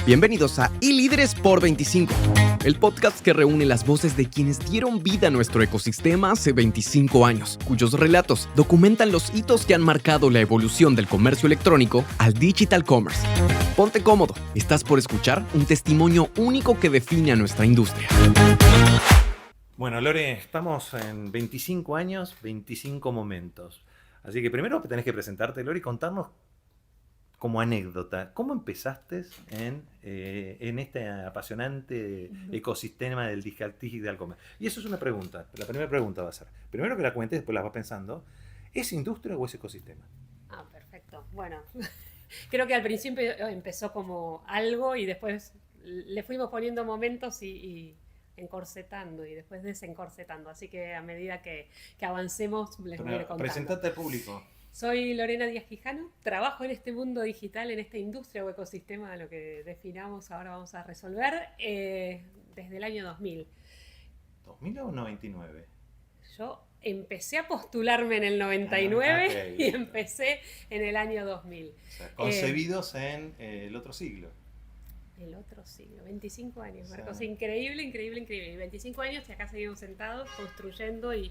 Bienvenidos a iLíderes por 25, el podcast que reúne las voces de quienes dieron vida a nuestro ecosistema hace 25 años, cuyos relatos documentan los hitos que han marcado la evolución del comercio electrónico al digital commerce. Ponte cómodo, estás por escuchar un testimonio único que define a nuestra industria. Bueno, Lore, estamos en 25 años, 25 momentos. Así que primero tenés que presentarte, Lore, y contarnos como anécdota, ¿cómo empezaste en este apasionante ecosistema del digital commerce? Y eso es una pregunta. La primera pregunta va a ser, primero que la cuentes, después la vas pensando, ¿es industria o es ecosistema? Ah, perfecto. Bueno, creo que al principio empezó como algo y después le fuimos poniendo momentos y encorsetando y después desencorsetando. Así que a medida que avancemos les voy a ir contando. Presentate al público. Soy Lorena Díaz Quijano, trabajo en este mundo digital, en esta industria o ecosistema, lo que definamos ahora vamos a resolver, desde el año 2000. ¿2000 o 99? Yo empecé a postularme en el 99 y empecé en el año 2000. O sea, concebidos en el otro siglo. El otro siglo, 25 años, Marcos. Sí. Increíble. 25 años y acá seguimos sentados construyendo y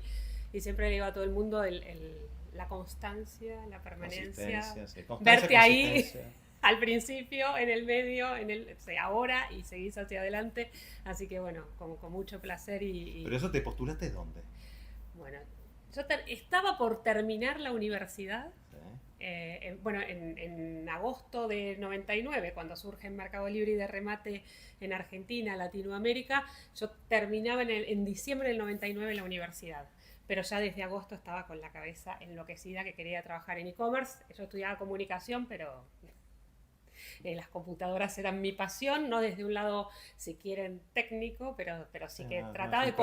siempre le digo a todo el mundo la constancia, la permanencia, verte ahí al principio, en el medio, ahora y seguís hacia adelante. Así que bueno, con mucho placer. ¿Pero eso te postulaste dónde? Bueno, yo estaba por terminar la universidad. Sí. En agosto de 99, cuando surge el Mercado Libre y de remate en Argentina, Latinoamérica, yo terminaba en diciembre del 99 la universidad. Pero ya desde agosto estaba con la cabeza enloquecida que quería trabajar en e-commerce. Yo estudiaba comunicación, pero las computadoras eran mi pasión, no desde un lado, si quieren, técnico, pero sí que trataba de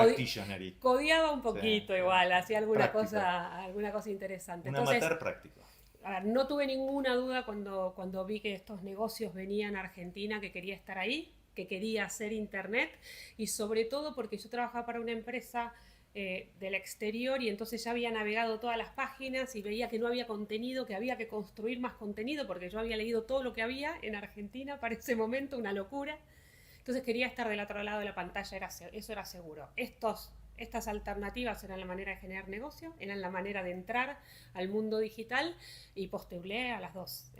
codeaba un poquito, igual, hacía alguna cosa interesante. Un Entonces, amateur práctico. A ver, no tuve ninguna duda cuando vi que estos negocios venían a Argentina, que quería estar ahí, que quería hacer internet, y sobre todo porque yo trabajaba para una empresa del exterior y entonces ya había navegado todas las páginas y veía que no había contenido, que había que construir más contenido porque yo había leído todo lo que había en Argentina para ese momento, una locura. Entonces quería estar del otro lado de la pantalla, eso era seguro. Estas alternativas eran la manera de generar negocio, eran la manera de entrar al mundo digital y postulé a las dos.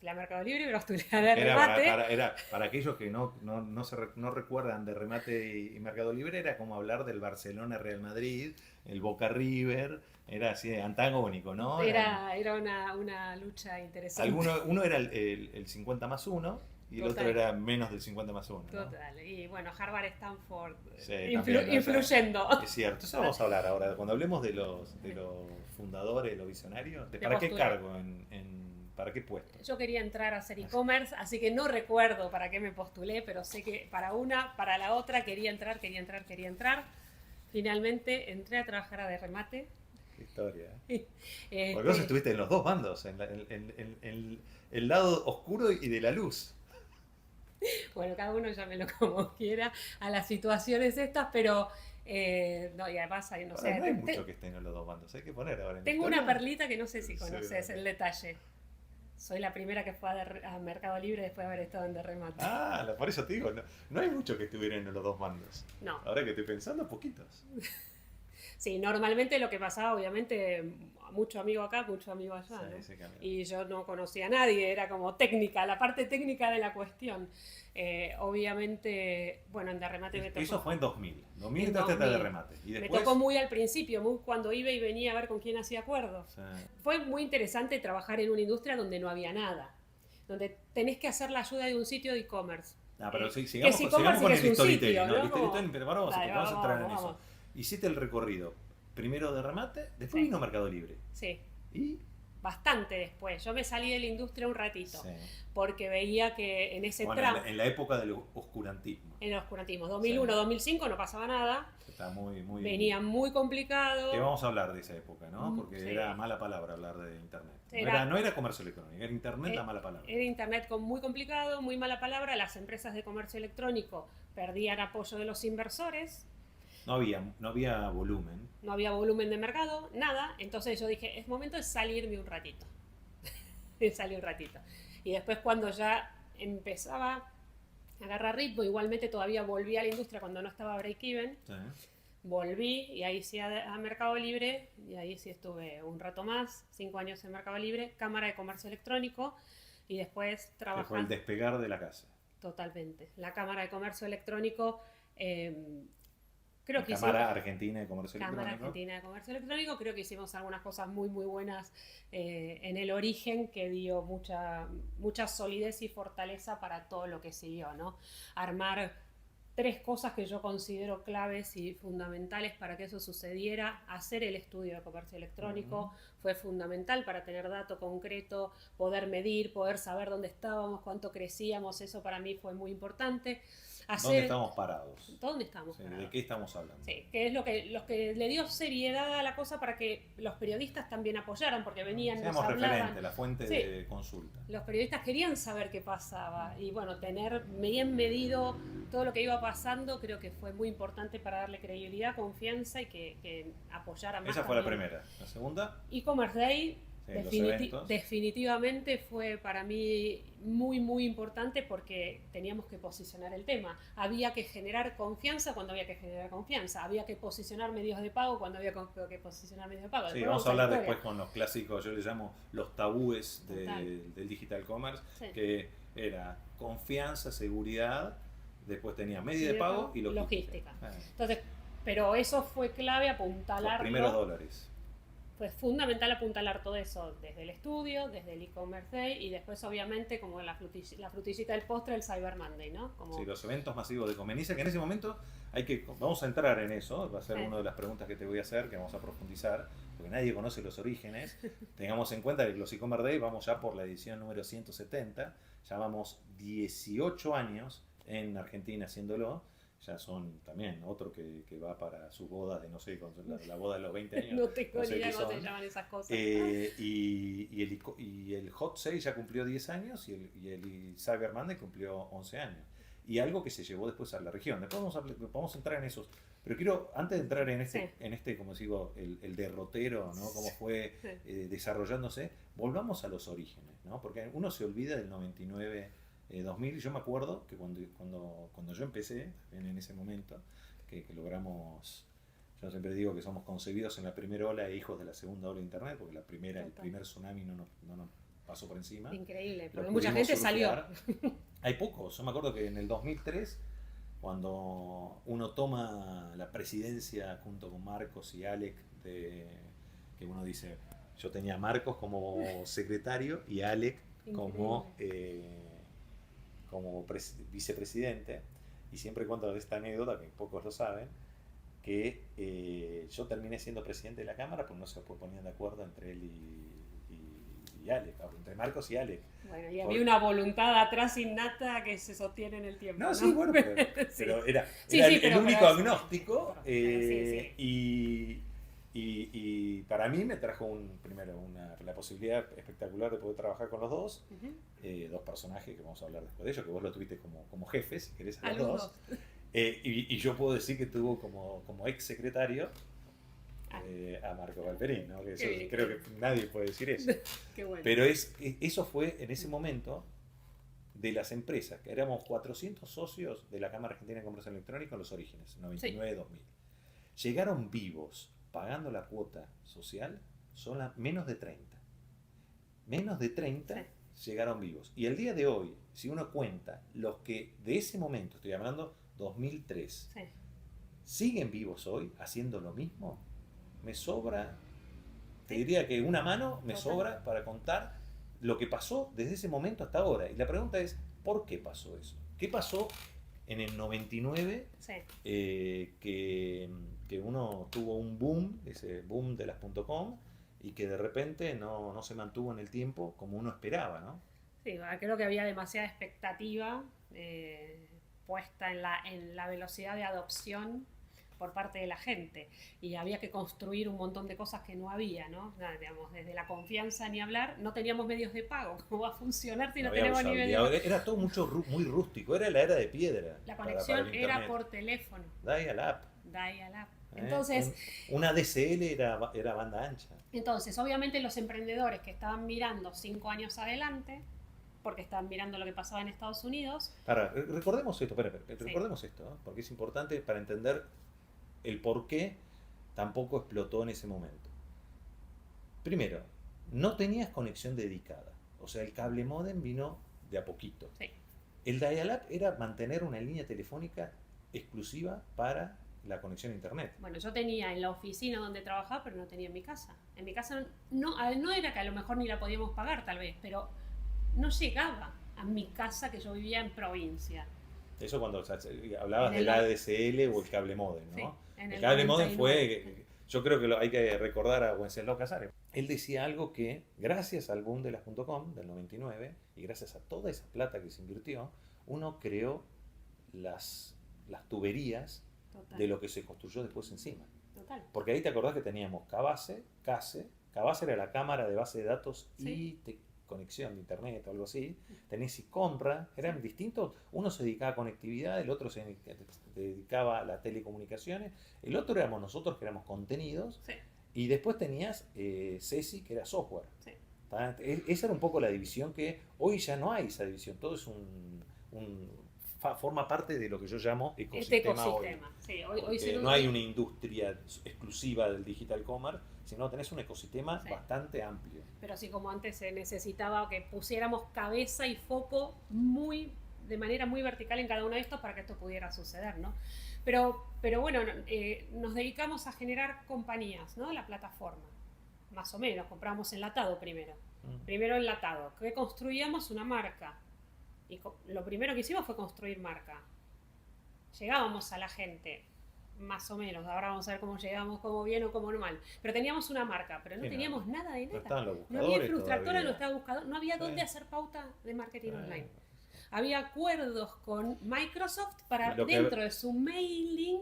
La Mercado Libre y postulé a de remate. Para aquellos que no recuerdan de remate y Mercado Libre, era como hablar del Barcelona Real Madrid, el Boca River, era así antagónico, ¿no? Era una lucha interesante. Uno era el 50 más 1. Y el otro era menos del 50 más 1. ¿no? Total. Y bueno, Harvard, Stanford, sí, influyendo. Es cierto. Eso vamos a hablar ahora. Cuando hablemos de los fundadores, los visionarios, ¿para qué cargo? ¿Para qué puesto? Yo quería entrar a hacer e-commerce, así que no recuerdo para qué me postulé, pero sé que para la otra quería entrar. Finalmente entré a trabajar a de remate. Qué historia. Porque vos estuviste en los dos bandos, en el lado oscuro y de la luz. Bueno, cada uno llámelo como quiera a las situaciones estas, pero no, y además no sé. No hay mucho que estén en los dos bandos, hay que poner ahora en tengo una perlita que no sé si conoces el detalle. Soy la primera que fue a Mercado Libre después de haber estado en de remate. Por eso te digo, no hay mucho que estuvieran en los dos bandos. No. Ahora que estoy pensando, poquitos. Sí, normalmente lo que pasaba, obviamente, mucho amigo acá, mucho amigo allá, sí, ¿no? Y yo no conocía a nadie, era como técnica, la parte técnica de la cuestión. Obviamente, bueno, en de remate me tocó. Eso fue en 2000. 2000 entraste a de remate. ¿Y después? Me tocó muy al principio, muy cuando iba y venía a ver con quién hacía acuerdos. Sí. Fue muy interesante trabajar en una industria donde no había nada, donde tenés que hacer la ayuda de un sitio de e-commerce. Pero sigamos con el storytelling, ¿no? Pero vamos a entrar en eso. Hiciste el recorrido, primero de remate, después vino Mercado Libre. Sí. ¿Y? Bastante después. Yo me salí de la industria un ratito, porque veía que en ese tramo... En la época del oscurantismo. En el oscurantismo. 2001, 2005 no pasaba nada. Está muy... Venía muy complicado. Que vamos a hablar de esa época, ¿no? Porque era mala palabra hablar de internet. No era comercio electrónico, era internet la mala palabra. Era internet muy complicado, muy mala palabra. Las empresas de comercio electrónico perdían apoyo de los inversores. No había volumen. No había volumen de mercado, nada. Entonces yo dije, es momento de salirme un ratito. Salí un ratito. Y después cuando ya empezaba a agarrar ritmo. Igualmente todavía volví a la industria cuando no estaba break-even. Sí. Volví y ahí sí a Mercado Libre, y ahí sí estuve un rato más, 5 años en Mercado Libre, Cámara de Comercio Electrónico, y después Que fue el trabajando. despegar de la casa. Totalmente. La Cámara de Comercio Electrónico, creo que Cámara Argentina de Comercio Cámara Electrónico. Argentina de Comercio Electrónico, creo que hicimos algunas cosas muy muy buenas en el origen, que dio mucha solidez y fortaleza para todo lo que siguió, ¿no? Armar 3 cosas que yo considero claves y fundamentales para que eso sucediera. Hacer el estudio de comercio electrónico fue fundamental para tener dato concreto, poder medir, poder saber dónde estábamos, cuánto crecíamos. Eso para mí fue muy importante. ¿Dónde estamos parados? ¿Dónde estamos Sí, parados? ¿de qué estamos hablando? Sí, que es lo que le dio seriedad a la cosa para que los periodistas también apoyaran, porque venían, nos Seamos hablaban. referente, la fuente Sí. de consulta. Los periodistas querían saber qué pasaba, y bueno, tener bien medido todo lo que iba pasando creo que fue muy importante para darle credibilidad, confianza y que apoyara más. Esa fue la también. primera. La segunda, E-Commerce Day sí, los eventos. definitivamente fue para mí muy muy importante, porque teníamos que posicionar el tema. Había que generar confianza cuando había que generar confianza. Había que posicionar medios de pago cuando había que posicionar medios de pago. Sí, Después vamos a la hablar historia. después con los clásicos, yo les llamo los tabúes Total. del digital commerce, Sí. que era confianza, seguridad, después tenía medio de pago y logística. Entonces, pero eso fue clave, Los apuntalarlo. primeros dólares. Fue fundamental apuntalar todo eso desde el estudio, desde el e-commerce day, y después obviamente como la frutillita del postre, el Cyber Monday, ¿no? Como... Sí, los eventos masivos de conveniencia, que en ese momento vamos a entrar en eso, va a ser una de las preguntas que te voy a hacer, que vamos a profundizar, porque nadie conoce los orígenes. Tengamos en cuenta que los e-commerce day vamos ya por la edición número 170, ya vamos 18 años en Argentina haciéndolo. Ya son también otro que va para sus bodas de no sé, con la boda de los 20 años. No tengo no sé ni idea qué cómo se son. llaman esas cosas. Y el Hot 6 ya cumplió 10 años y el Cyber Monday cumplió 11 años. Y algo que se llevó después a la región. Después vamos a entrar en esos. Pero quiero, antes de entrar en este como digo, el derrotero, ¿no? Cómo fue desarrollándose, volvamos a los orígenes, ¿no? Porque uno se olvida del 99. 2000, yo me acuerdo que cuando yo empecé, en ese momento, que logramos, yo siempre digo que somos concebidos en la primera ola e hijos de la segunda ola de internet, porque el primer tsunami no nos pasó por encima. Increíble, Lo porque mucha pudimos gente surfear. salió. Hay pocos, yo me acuerdo que en el 2003, cuando uno toma la presidencia junto con Marcos y Alec, que uno dice, yo tenía a Marcos como secretario y a Alec como vicepresidente, y siempre cuento esta anécdota, que pocos lo saben, que yo terminé siendo presidente de la Cámara porque no se ponían de acuerdo entre él y Alec, entre Marcos y Alec. Bueno, y había una voluntad atrás innata que se sostiene en el tiempo. No, ¿no? sí, bueno, pero era el único agnóstico, y para mí me trajo primero la posibilidad espectacular de poder trabajar con los dos, dos personajes que vamos a hablar después de ellos, que vos lo tuviste como jefe, si querés, a los dos. Y yo puedo decir que tuvo como ex secretario a Marco Galperín, ¿no? Que eso, creo que nadie puede decir eso. Qué bueno. Pero eso fue en ese momento de las empresas, que éramos 400 socios de la Cámara Argentina de Comercio Electrónico en los orígenes, 99-2000. Llegaron vivos, pagando la cuota social, menos de 30. Menos de 30 llegaron vivos. Y el día de hoy, si uno cuenta los que de ese momento, estoy hablando 2003, siguen vivos hoy haciendo lo mismo, me sobra, te diría que una mano me sobra para contar lo que pasó desde ese momento hasta ahora. Y la pregunta es, ¿por qué pasó eso? ¿Qué pasó en el 99 que uno tuvo un boom, ese boom de las .com, y que de repente no se mantuvo en el tiempo como uno esperaba, ¿no? Sí, creo que había demasiada expectativa puesta en la velocidad de adopción por parte de la gente, y había que construir un montón de cosas que no había, ¿no? Digamos, desde la confianza ni hablar, no teníamos medios de pago. ¿Cómo va a funcionar si no tenemos ni medios? Era todo muy rústico, era la era de piedra. La conexión era por teléfono. Dial-up. Entonces, una DSL era banda ancha. Entonces, obviamente los emprendedores que estaban mirando 5 años adelante porque estaban mirando lo que pasaba en Estados Unidos. Ahora, recordemos esto, Sí. recordemos esto, ¿no? Porque es importante para entender el por qué tampoco explotó en ese momento. Primero, no tenías conexión dedicada. O sea, el cable módem vino de a poquito. Sí. El dial-up era mantener una línea telefónica exclusiva para la conexión a internet. Bueno, yo tenía en la oficina donde trabajaba, pero no tenía en mi casa. En mi casa no era que a lo mejor ni la podíamos pagar tal vez, pero no llegaba a mi casa, que yo vivía en provincia. Eso cuando hablabas En del el- ADSL o el cable modem, ¿no? Sí, en El el cable modem 99. fue, yo creo que hay que recordar a Wenceslao Casares. Él decía algo que, gracias al boom de las .com del 99 y gracias a toda esa plata que se invirtió, uno creó las tuberías Total, de lo que se construyó después encima. total. Porque ahí te acordás que teníamos CABASE, CABASE era la cámara de base de datos Sí. y conexión de internet o algo así. Tenés ICOMRA, eran distintos. Uno se dedicaba a conectividad, el otro se dedicaba a las telecomunicaciones, el otro éramos nosotros que éramos contenidos, Sí, y después tenías CESI, que era software. sí. Esa era un poco la división que hoy ya no hay esa división, todo es forma parte de lo que yo llamo Este ecosistema hoy. ecosistema. Sí, hoy Porque se no hay una industria exclusiva del digital commerce, sino tenés un ecosistema Sí. bastante amplio. Pero así como antes se necesitaba que pusiéramos cabeza y foco de manera muy vertical en cada uno de estos para que esto pudiera suceder, ¿no? Pero bueno, nos dedicamos a generar compañías, ¿no? La plataforma, más o menos, compramos enlatado primero. Primero enlatado, que construíamos una marca. Y lo primero que hicimos fue construir marca. Llegábamos a la gente, más o menos. Ahora vamos a ver cómo llegamos, cómo bien o cómo mal. Pero teníamos una marca, pero no Sí, teníamos nada de No nada. estaban los No buscadores había Frustractora, todavía. no estaba buscador, no había dónde Sí. hacer pauta de marketing Sí. online. Había acuerdos con Microsoft para Lo que- dentro de su mailing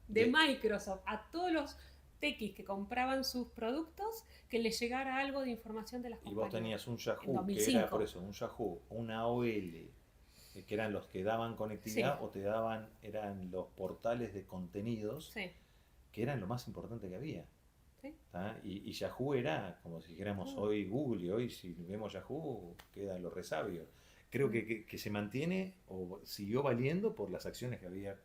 de De- Microsoft a todos los tequis que compraban sus productos, que les llegara algo de información de las Y compañías. vos tenías un En Yahoo, que 2005. era por eso, un Yahoo, una AOL, que eran los que daban conectividad Sí. o te daban, eran los portales de contenidos, Sí, que eran lo más importante que había. sí. ¿Tá? Y Yahoo era, como si dijéramos Mm. hoy Google, y hoy si vemos Yahoo quedan los resabios. Creo que se mantiene o siguió valiendo por las acciones que había,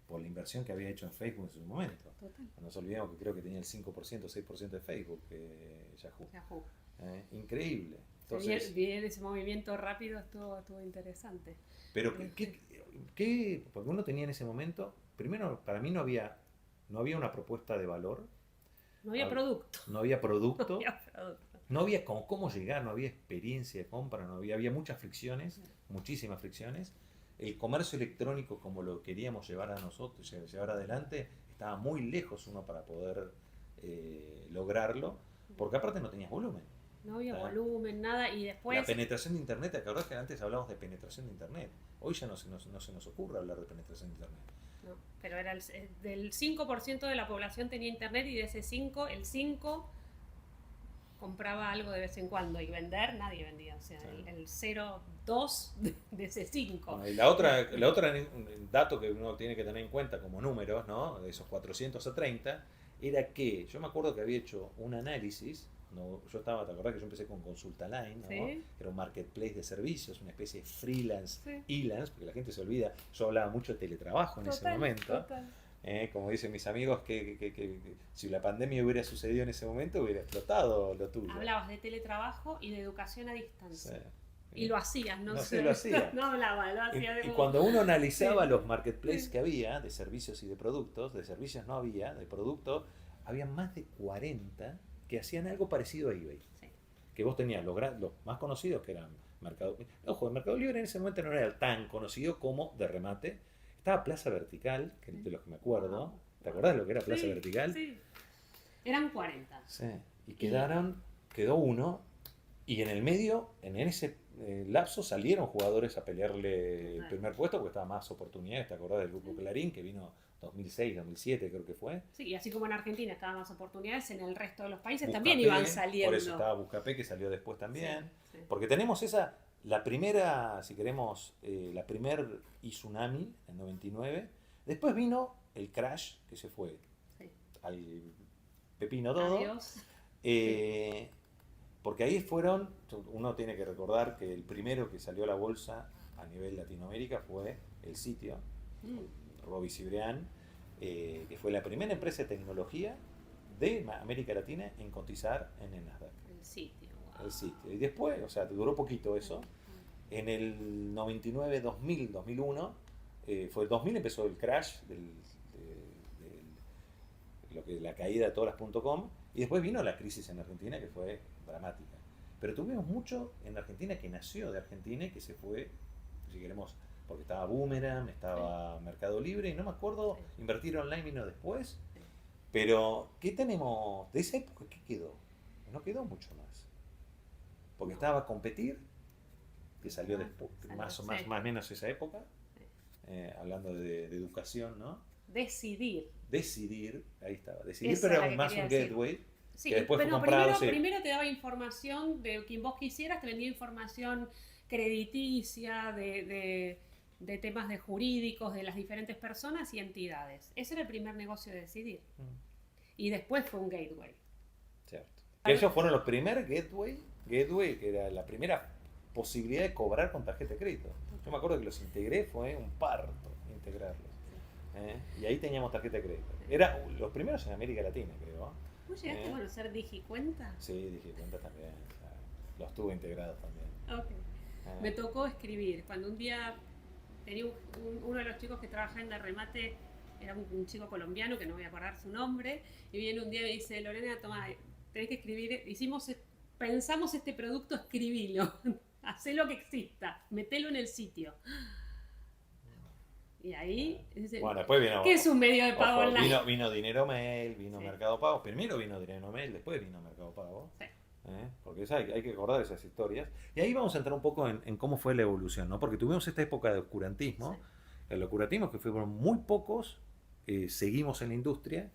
por la inversión que había hecho en Facebook en su momento. Total. No nos olvidemos que creo que tenía el 5%, 6% de Facebook, Yahoo. Yahoo. Increíble. Bien, Entonces, bien, ese movimiento rápido estuvo interesante. pero porque uno tenía en ese momento, primero, para mí no había una propuesta de valor, No había Ah, producto. no había producto, No había producto. no había cómo llegar, no había experiencia de compra, había muchas fricciones, muchísimas fricciones. El comercio electrónico, como lo queríamos llevar a nosotros, llevar adelante, estaba muy lejos uno para poder lograrlo, porque aparte no tenías volumen. No había Ah. volumen, nada. Y después. La penetración de internet, ¿te acordás que antes hablábamos de penetración de internet? Hoy ya no se nos ocurre hablar de penetración de internet. No, pero era del 5% de la población tenía internet y de ese 5, el 5 compraba algo de vez en cuando y vender nadie vendía. O sea, Sí. el 0,2 de ese 5. Bueno, y la otra dato que uno tiene que tener en cuenta como números, ¿no? De esos 400 a 30, era que yo me acuerdo que había hecho un análisis. No, ¿te acordás que yo empecé con Consulta Line, ¿no? Sí. Que era un marketplace de servicios, una especie de freelance, Sí. freelance, porque la gente se olvida, yo hablaba mucho de teletrabajo en ese momento, Total. como dicen mis amigos, que si la pandemia hubiera sucedido en ese momento hubiera explotado lo tuyo. Hablabas de teletrabajo y de educación a distancia. Sí. Y lo hacías, no No sé. sé, lo hacía. No hablaba, lo hacía de Y cuando uno analizaba Sí. los marketplaces Sí. que había, de servicios y de productos, de servicios no había, de productos, había más de 40 que hacían algo parecido a eBay. Sí. Que vos tenías los más conocidos, que eran Mercado Libre. Ojo, el Mercado Libre en ese momento no era tan conocido como de remate. Estaba Plaza Vertical, que de los que me acuerdo. ¿Te acordás de lo que era Plaza Sí, Vertical? Sí. Eran 40. Sí. Y quedó uno, y en el medio, en ese lapso, salieron jugadores a pelearle el primer puesto, porque estaba más oportunidades. ¿Te acordás del grupo Clarín, que vino 2006, 2007 creo que fue? Sí, y así como en Argentina estaban más oportunidades, en el resto de los países Buscapé, también iban saliendo. Por eso estaba Buscapé, que salió después también. Sí, sí. Porque tenemos la primera, si queremos, la primer tsunami en 99. Después vino el crash, que se fue Sí. al pepino todo. Adiós. Eh, Porque ahí uno tiene que recordar que el primero que salió a la bolsa a nivel Latinoamérica fue el sitio, Roby Cibrián, que fue la primera empresa de tecnología de América Latina en cotizar en el Nasdaq. El sitio, wow. El sitio. Y después, o sea, duró poquito eso. En el 99, 2000, 2001, fue el 2000 empezó el crash la caída de todas las .com, y después vino la crisis en Argentina, que fue dramática. Pero tuvimos mucho en Argentina que nació de Argentina y que se fue, si queremos, porque estaba Boomerang, estaba Mercado Libre, y no me acuerdo, invertir online vino después. Pero, ¿qué tenemos de esa época? ¿Qué quedó? No quedó mucho más. Porque estaba Competir, que salió después, más o menos esa época, hablando de educación, ¿no? Decidir, ahí estaba. Decidir, esa pero era más un gateway. Sí, que después pero fue comprado, primero te daba información de quien vos quisieras, te vendía información crediticia, de temas de jurídicos, de las diferentes personas y entidades. Ese era el primer negocio de Decidir. Y después fue un gateway. Cierto. Que ellos fueron los primeros gateway, que era la primera posibilidad de cobrar con tarjeta de crédito. Yo me acuerdo que los integré, fue un parto integrarlos. Y ahí teníamos tarjeta de crédito. Era los primeros en América Latina, creo. ¿Vos llegaste a conocer DigiCuenta? Sí, DigiCuenta también. Los tuve integrados también. Okay. Me tocó escribir. Cuando un día tenía uno de los chicos que trabajaba en la remate, era un chico colombiano, que no voy a acordar su nombre, y viene un día y me dice, Lorena, toma, tenés que escribir, pensamos este producto, escribilo, hacelo que exista, metelo en el sitio. Y ahí, bueno, después vino, ¿qué es un medio de pago online? Vino Dinero Mail, vino Mercado Pago. Primero vino Dinero Mail, después vino Mercado Pago. Sí. Porque hay que recordar esas historias. Y ahí vamos a entrar un poco en cómo fue la evolución, ¿no? Porque tuvimos esta época de oscurantismo. Sí. El oscurantismo que fueron muy pocos, seguimos en la industria,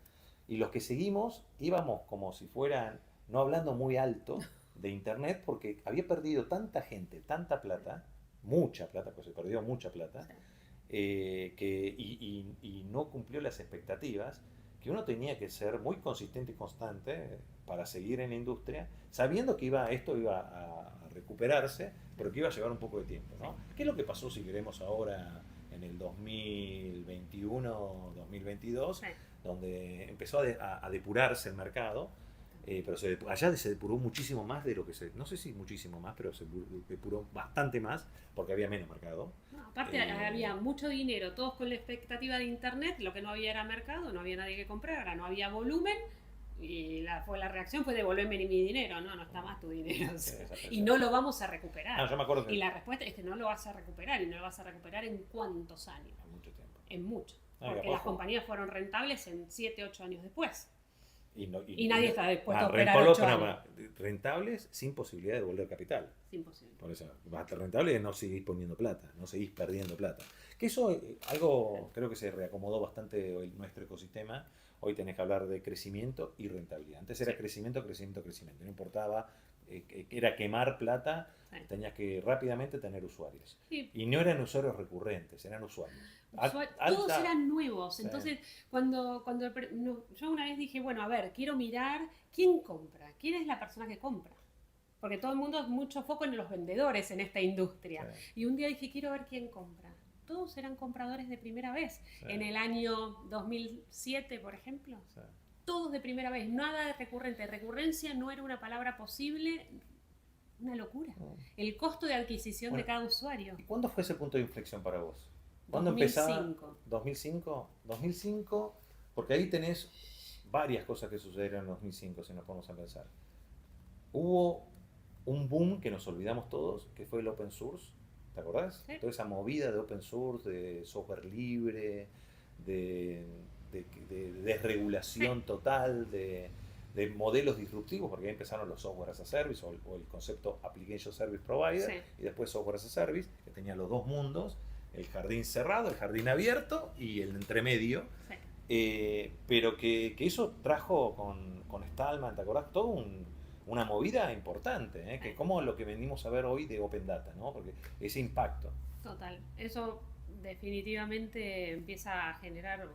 y los que seguimos íbamos como si fueran, no hablando muy alto de Internet, porque había perdido tanta gente, tanta plata, mucha plata, pues se perdió mucha plata. Sí. Y no cumplió las expectativas, que uno tenía que ser muy consistente y constante para seguir en la industria, sabiendo que esto iba a recuperarse, pero que iba a llevar un poco de tiempo, ¿no? ¿Qué es lo que pasó, si queremos, ahora en el 2021, 2022, sí, donde empezó a depurarse el mercado? Pero allá se depuró muchísimo más de lo que no sé si muchísimo más, pero se depuró bastante más porque había menos mercado. No, aparte había mucho dinero, todos con la expectativa de Internet, lo que no había era mercado, no había nadie que comprar, ahora no había volumen, y la reacción fue devolverme mi dinero, no está más tu dinero, y no lo vamos a recuperar. Yo me acuerdo y la respuesta es que no lo vas a recuperar, y no lo vas a recuperar ¿en cuántos años? En mucho tiempo. En mucho, porque las compañías fueron rentables en 7, 8 años después. Y nadie está dispuesto a operar 8 años. Rentables sin posibilidad de devolver capital. Sin posibilidad. Por eso, rentable es no seguís poniendo plata, no seguís perdiendo plata. Que eso, algo creo que se reacomodó bastante hoy nuestro ecosistema. Hoy tenés que hablar de crecimiento y rentabilidad. Antes era crecimiento. No importaba, era quemar plata, tenías que rápidamente tener usuarios. Sí. Y no eran usuarios recurrentes, eran usuarios. Todos eran nuevos. Entonces, cuando yo una vez dije, bueno, a ver, quiero mirar quién compra, quién es la persona que compra. Porque todo el mundo, mucho foco en los vendedores en esta industria. Sí. Y un día dije, quiero ver quién compra. Todos eran compradores de primera vez. Sí. En el año 2007, por ejemplo. Sí. Todos de primera vez, nada de recurrente. Recurrencia no era una palabra posible, una locura. El costo de adquisición de cada usuario. ¿Y cuándo fue ese punto de inflexión para vos? ¿Cuándo empezaba? 2005. 2005, porque ahí tenés varias cosas que sucedieron en 2005, si nos ponemos a pensar. Hubo un boom que nos olvidamos todos, que fue el open source, ¿te acordás? Sí. Toda esa movida de open source, de software libre, de desregulación total, de modelos disruptivos, porque ahí empezaron los software as a service o el concepto application service provider, sí, y después software as a service, que tenía los dos mundos, el jardín cerrado, el jardín abierto y el entremedio. Sí. Pero que eso trajo con Stallman, ¿te acordás? Todo una movida importante, que como lo que venimos a ver hoy de Open Data, ¿no? Porque ese impacto. Total, eso definitivamente empieza a generar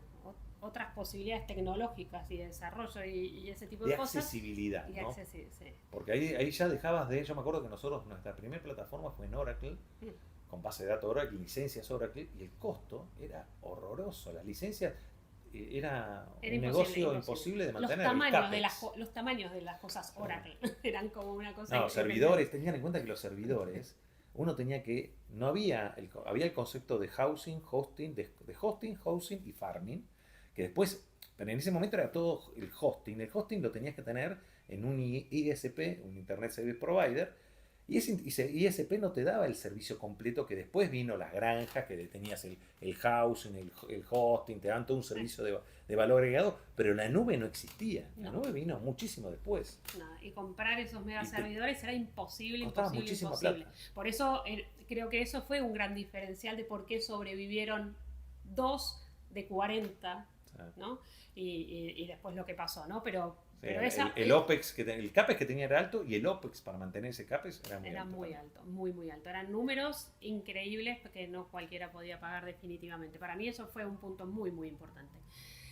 otras posibilidades tecnológicas y de desarrollo y ese tipo de De cosas. accesibilidad, Y ¿no? sí. Porque ahí ya dejabas de... Yo me acuerdo que nosotros, nuestra primera plataforma fue en Oracle, con base de datos Oracle, licencias Oracle, y el costo era horroroso. Las licencias era un negocio imposible de mantener. Los tamaños de las cosas Oracle eran como una cosa... No, servidores, tengan en cuenta que los servidores, uno tenía que... No había había el concepto de housing, hosting, de hosting, housing y farming, que después... Pero en ese momento era todo el hosting. El hosting lo tenías que tener en un ISP, un Internet Service Provider, y ese ISP no te daba el servicio completo, que después vino las granjas, que tenías el housing, el hosting, te daban todo un servicio de valor agregado, pero la nube no existía. La nube vino muchísimo después. Nada, y comprar esos mega servidores era imposible. Plata. Por eso creo que eso fue un gran diferencial de por qué sobrevivieron 2 de 40, ¿no? Y después lo que pasó, ¿no? Pero el OPEX, el CAPEX que tenía era alto, y el OPEX para mantener ese CAPEX era muy alto. Muy alto. Eran números increíbles que no cualquiera podía pagar definitivamente. Para mí eso fue un punto muy importante.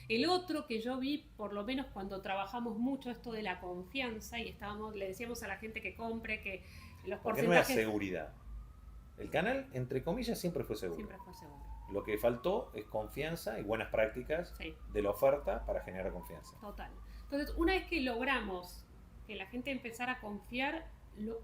El otro que yo vi, por lo menos cuando trabajamos mucho esto de la confianza y le decíamos a la gente que compre, que los Porque porcentajes... no era seguridad. El canal, entre comillas, siempre fue seguro. Siempre fue seguro. Lo que faltó es confianza y buenas prácticas de la oferta para generar confianza. Total. Entonces, una vez que logramos que la gente empezara a confiar,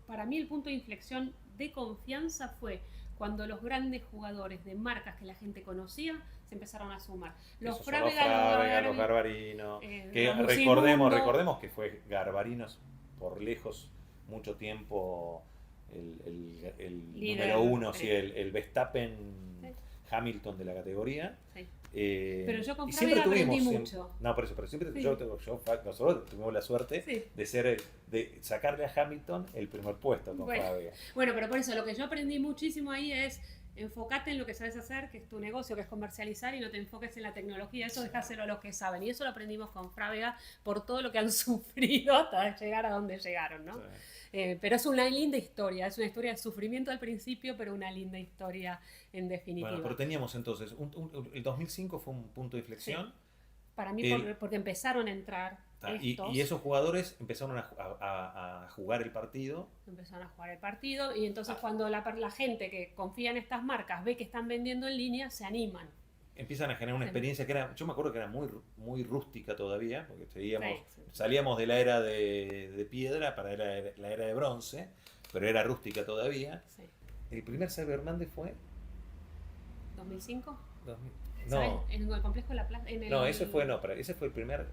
para mí el punto de inflexión de confianza fue cuando los grandes jugadores de marcas que la gente conocía se empezaron a sumar. Los Frávega, los Garbarino, que recordemos que fue Garbarinos por lejos mucho tiempo el número uno, el Verstappen, Hamilton de la categoría. Sí. Pero yo con Frávega aprendí mucho. No, pero siempre nosotros tuvimos la suerte de sacarle a Hamilton el primer puesto con Frávega. Bueno, pero por eso lo que yo aprendí muchísimo ahí es enfócate en lo que sabes hacer, que es tu negocio, que es comercializar, y no te enfoques en la tecnología. Eso dejáselo a los que saben. Y eso lo aprendimos con Frávega por todo lo que han sufrido hasta llegar a donde llegaron, ¿no? Sí. Pero es una linda historia, es una historia de sufrimiento al principio, pero una linda historia en definitiva. Bueno, pero teníamos entonces, el 2005 fue un punto de inflexión. Sí. Para mí, porque empezaron a entrar y esos jugadores empezaron a jugar el partido. Empezaron a jugar el partido, y entonces cuando la gente que confía en estas marcas ve que están vendiendo en línea, se animan. Empiezan a generar una experiencia que yo me acuerdo que era muy rústica todavía, porque salíamos de la era de piedra para la era de bronce, pero era rústica todavía. Sí. El primer Cyber Monday fue... ¿2005? No. ¿En el complejo de la plaza? Ese fue el primer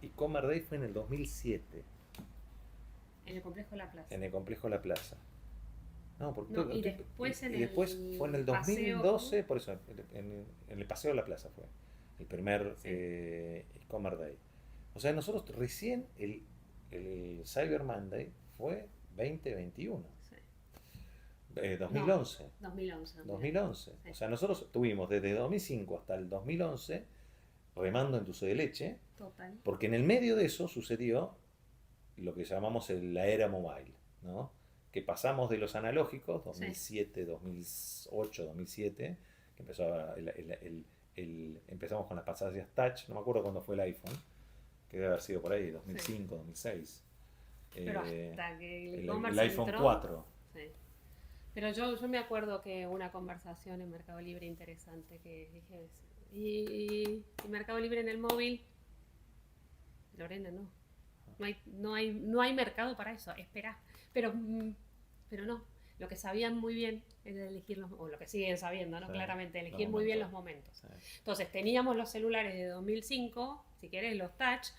e-commerce day fue en el 2007. En el complejo de la plaza. En el complejo de la plaza. No, porque y después fue en el 2012, por eso, en el Paseo de la Plaza fue el primer e-commerce day. O sea, nosotros recién el Cyber Monday fue 2021. Sí. 2011. No, 2011. 2011. Sí. O sea, nosotros tuvimos desde 2005 hasta el 2011 remando en dulce de leche. Total. Porque en el medio de eso sucedió lo que llamamos la era mobile, ¿no? Que pasamos de los analógicos, 2007, 2008, 2007, que empezamos con las pantallas touch, no me acuerdo cuándo fue el iPhone, que debe haber sido por ahí, 2005, 2006. Pero hasta que el iPhone 4. Sí. Pero yo me acuerdo que una conversación en Mercado Libre interesante, que dije, ¿y Mercado Libre en el móvil? Lorena, no hay mercado para eso, espera. Pero no, lo que sabían muy bien es elegir o lo que siguen sabiendo, ¿no? Sí, claramente, elegir muy bien los momentos. Sí. Entonces, teníamos los celulares de 2005, si querés, los touch,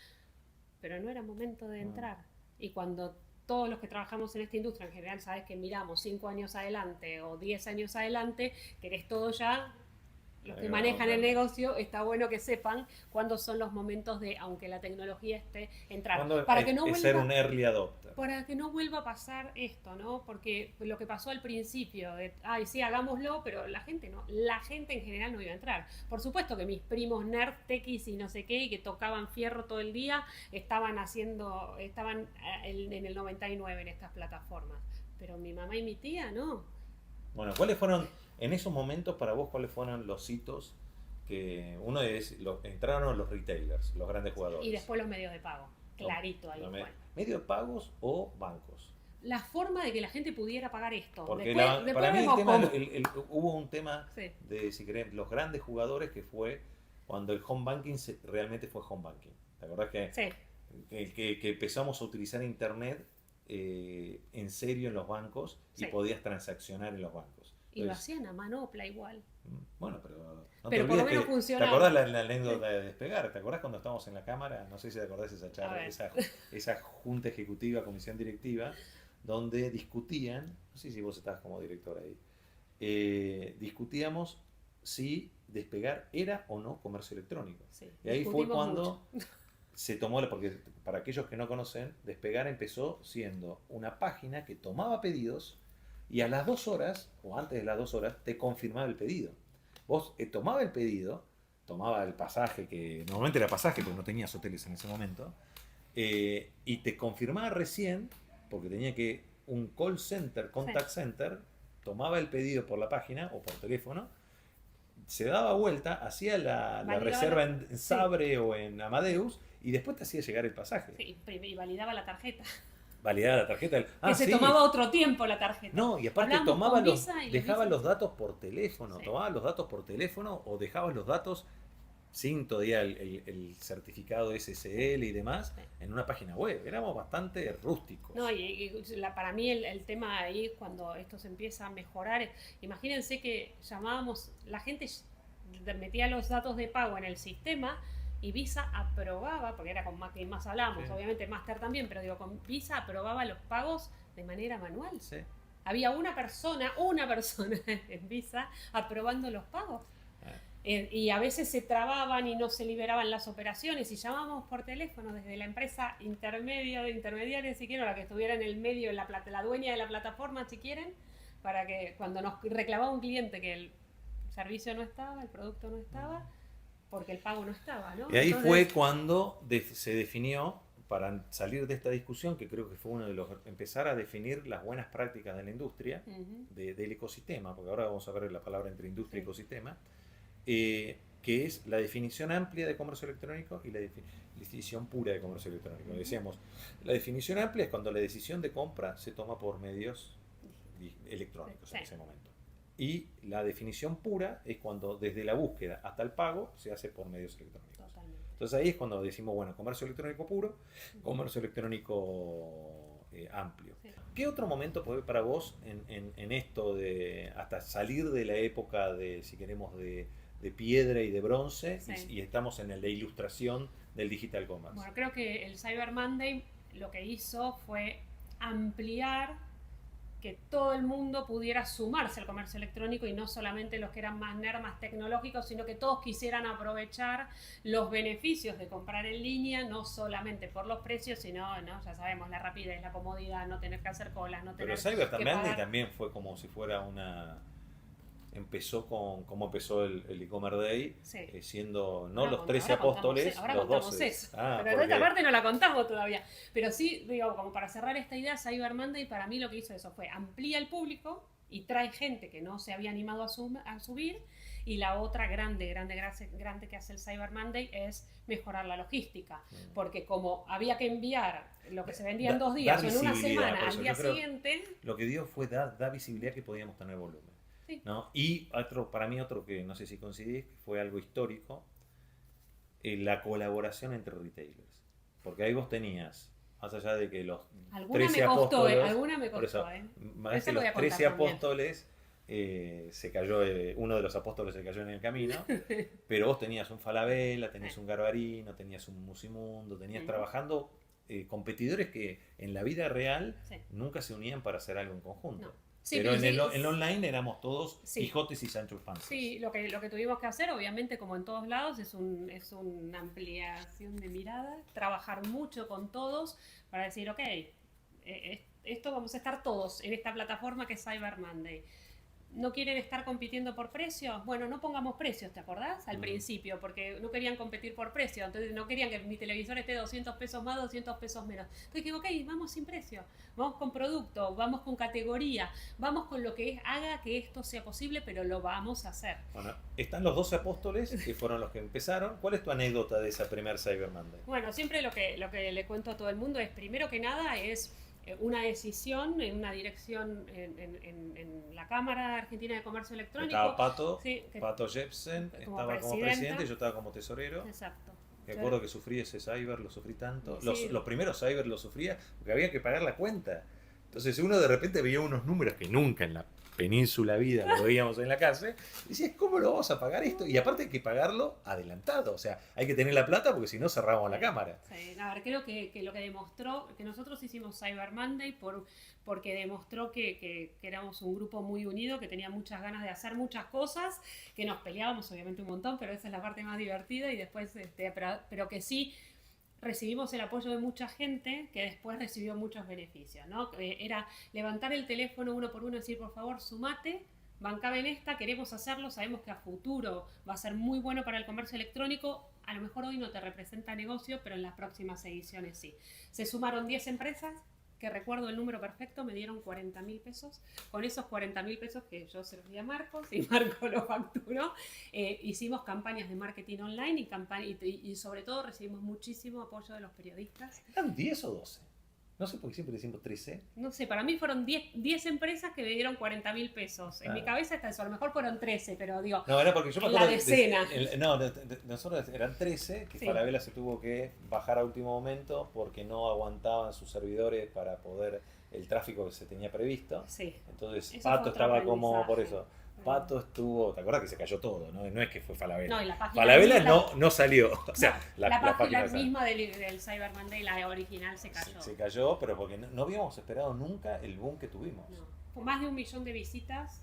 pero no era momento de entrar. Y cuando todos los que trabajamos en esta industria, en general, sabes que miramos 5 años adelante o 10 años adelante, querés todo ya. Los que manejan el negocio, está bueno que sepan cuándo son los momentos de, aunque la tecnología esté entrando. Para que no vuelva, ser un early adopter. Para que no vuelva a pasar esto, ¿no? Porque lo que pasó al principio, sí, hagámoslo, pero la gente en general no iba a entrar. Por supuesto que mis primos nerd, tequis y no sé qué, y que tocaban fierro todo el día, estaban en el 99 en estas plataformas. Pero mi mamá y mi tía, no. Bueno, ¿cuáles fueron En esos momentos, para vos, ¿cuáles fueron los hitos? Que uno es, entraron los retailers, los grandes jugadores. Y después los medios de pago, clarito ahí. ¿Medios de pagos o bancos? La forma de que la gente pudiera pagar esto. Porque después para mí hubo un tema sí. de, si querés, los grandes jugadores, que fue cuando el home banking realmente fue home banking. ¿Te acordás que, sí. que empezamos a utilizar internet en serio en los bancos y sí. podías transaccionar en los bancos? Y lo hacían a manopla igual. Bueno, pero no pero te por lo olvides menos que, funcionaba. ¿te acordás la anécdota de Despegar? ¿Te acordás cuando estábamos en la cámara? No sé si te acordás de esa charla, esa junta ejecutiva, comisión directiva, donde discutían, no sé si vos estabas como director ahí, discutíamos si Despegar era o no comercio electrónico. Sí, y ahí fue cuando se tomó, porque para aquellos que no conocen, Despegar empezó siendo una página que tomaba pedidos y a las 2 horas, o antes de las 2 horas, te confirmaba el pedido. Vos tomaba el pedido, tomaba el pasaje, que normalmente era pasaje porque no tenías hoteles en ese momento, y te confirmaba recién, porque tenía que un call center, contact center, tomaba el pedido por la página o por teléfono, se daba vuelta, hacía la reserva en Sabre o en Amadeus, y después te hacía llegar el pasaje. Sí, y validaba la tarjeta. Validaba la tarjeta. Que se tomaba otro tiempo la tarjeta. No, y aparte dejaba los datos por teléfono. Tomaba los datos por teléfono o dejabas los datos sin todavía el certificado SSL y demás en una página web. Éramos bastante rústicos. No, para mí el tema ahí, cuando esto se empieza a mejorar, imagínense que llamábamos, la gente metía los datos de pago en el sistema y Visa aprobaba, porque era con quien más hablamos, obviamente Master también, pero digo, con Visa aprobaba los pagos de manera manual. Sí. Había una persona en Visa aprobando los pagos. Y a veces se trababan y no se liberaban las operaciones y llamábamos por teléfono desde la empresa intermediaria, si quieren, o la que estuviera en el medio, la dueña de la plataforma, si quieren, para que cuando nos reclamaba un cliente que el servicio no estaba, el producto no estaba, porque el pago no estaba, ¿no? Y ahí fue cuando se definió, para salir de esta discusión, que creo que fue uno de los, empezar a definir las buenas prácticas de la industria, del ecosistema, porque ahora vamos a ver la palabra entre industria y ecosistema, que es la definición amplia de comercio electrónico y la definición pura de comercio electrónico. Decíamos, la definición amplia es cuando la decisión de compra se toma por medios electrónicos en ese momento. Y la definición pura es cuando desde la búsqueda hasta el pago se hace por medios electrónicos. Totalmente. Entonces ahí es cuando decimos, bueno, comercio electrónico puro, comercio electrónico amplio. Sí. ¿Qué otro momento fue para vos en esto de hasta salir de la época de, si queremos, de piedra y de bronce, y estamos en el de ilustración del digital commerce? Bueno, creo que el Cyber Monday lo que hizo fue ampliar que todo el mundo pudiera sumarse al comercio electrónico y no solamente los que eran más nerds, más tecnológicos, sino que todos quisieran aprovechar los beneficios de comprar en línea, no solamente por los precios, sino, ¿no? Ya sabemos, la rapidez, la comodidad, no tener que hacer colas, no tener Pero Cyber Monday también fue como si fuera una... Empezó con cómo empezó el e-commerce day, siendo no los 13 apóstoles, los 12. Pero esta parte no la contamos todavía. Pero sí, digo, como para cerrar esta idea, Cyber Monday para mí lo que hizo eso fue amplía el público y trae gente que no se había animado a subir. Y la otra grande que hace el Cyber Monday es mejorar la logística. Porque como había que enviar lo que se vendía en 2 días o en una semana al día siguiente... Lo que dio fue dar visibilidad que podíamos tener volumen. Sí. ¿No? Y para mí otro que no sé si coincidís, fue algo histórico, la colaboración entre retailers. Porque ahí vos tenías, más allá de que los 13 apóstoles... Alguna me costó, más que los 13 apóstoles, se cayó, uno de los apóstoles se cayó en el camino, pero vos tenías un Falabella, tenías un Garbarino, tenías un Musimundo, tenías trabajando competidores que en la vida real nunca se unían para hacer algo en conjunto. No. Sí, pero en el online éramos todos Quijotes y Sancho Panza. Sí, lo que tuvimos que hacer, obviamente, como en todos lados, es una ampliación de mirada, trabajar mucho con todos para decir, ok, esto vamos a estar todos en esta plataforma que es Cyber Monday. no quieren estar compitiendo por precios. Bueno, no pongamos precios, ¿te acordás? Al principio, porque no querían competir por precio. Entonces no querían que mi televisor esté 200 pesos más, 200 pesos menos. Entonces digo, ok, vamos sin precio. Vamos con producto, vamos con categoría, vamos con lo que haga que esto sea posible, pero lo vamos a hacer. Bueno, están los 12 apóstoles, que fueron los que empezaron. ¿Cuál es tu anécdota de esa primer Cyber Monday? Bueno, siempre lo que le cuento a todo el mundo es, primero que nada, es una decisión en una dirección en la Cámara Argentina de Comercio Electrónico. Estaba Pato, sí, Pato Jepsen, estaba como presidente, yo estaba como tesorero. Exacto. Me acuerdo que sufrí ese cyber, lo sufrí tanto. Sí. Los primeros cyber los sufría porque había que pagar la cuenta. Entonces uno de repente veía unos números que nunca en la península vida lo veíamos en la casa, y decías, ¿cómo lo vamos a pagar esto? Y aparte hay que pagarlo adelantado, o sea, hay que tener la plata porque si no cerramos la cámara. Sí, a ver, creo que lo que demostró, que nosotros hicimos Cyber Monday porque demostró que éramos un grupo muy unido, que tenía muchas ganas de hacer muchas cosas, que nos peleábamos obviamente un montón, pero esa es la parte más divertida, y después, pero que sí recibimos el apoyo de mucha gente que después recibió muchos beneficios, ¿no? Era levantar el teléfono uno por uno y decir, por favor, sumate, bancame en esta, queremos hacerlo, sabemos que a futuro va a ser muy bueno para el comercio electrónico, a lo mejor hoy no te representa negocio, pero en las próximas ediciones sí. Se sumaron 10 empresas, que recuerdo el número perfecto, me dieron 40.000 pesos. Con esos 40.000 pesos que yo serví a Marcos y Marco lo facturó, hicimos campañas de marketing online y sobre todo recibimos muchísimo apoyo de los periodistas. ¿Eran 10 o 12? No sé por qué siempre decimos 13. No sé, para mí fueron 10 empresas que me dieron 40.000 pesos. En mi cabeza está eso, a lo mejor fueron 13, pero digo, no, era porque yo me la acuerdo decena. Nosotros eran 13, que Sí. Falabella se tuvo que bajar a último momento porque no aguantaban sus servidores para poder el tráfico que se tenía previsto. Sí. Entonces Eso Pato fue otro estaba como aprendizaje. por eso. Pato estuvo, ¿te acuerdas que se cayó todo? No es que fue Falabella. No, y la página Falabella misma- no salió. O sea, no, la página misma del Cyber Monday, la original, se cayó. se cayó, pero porque no habíamos esperado nunca el boom que tuvimos. No. Fue más de 1 millón de visitas.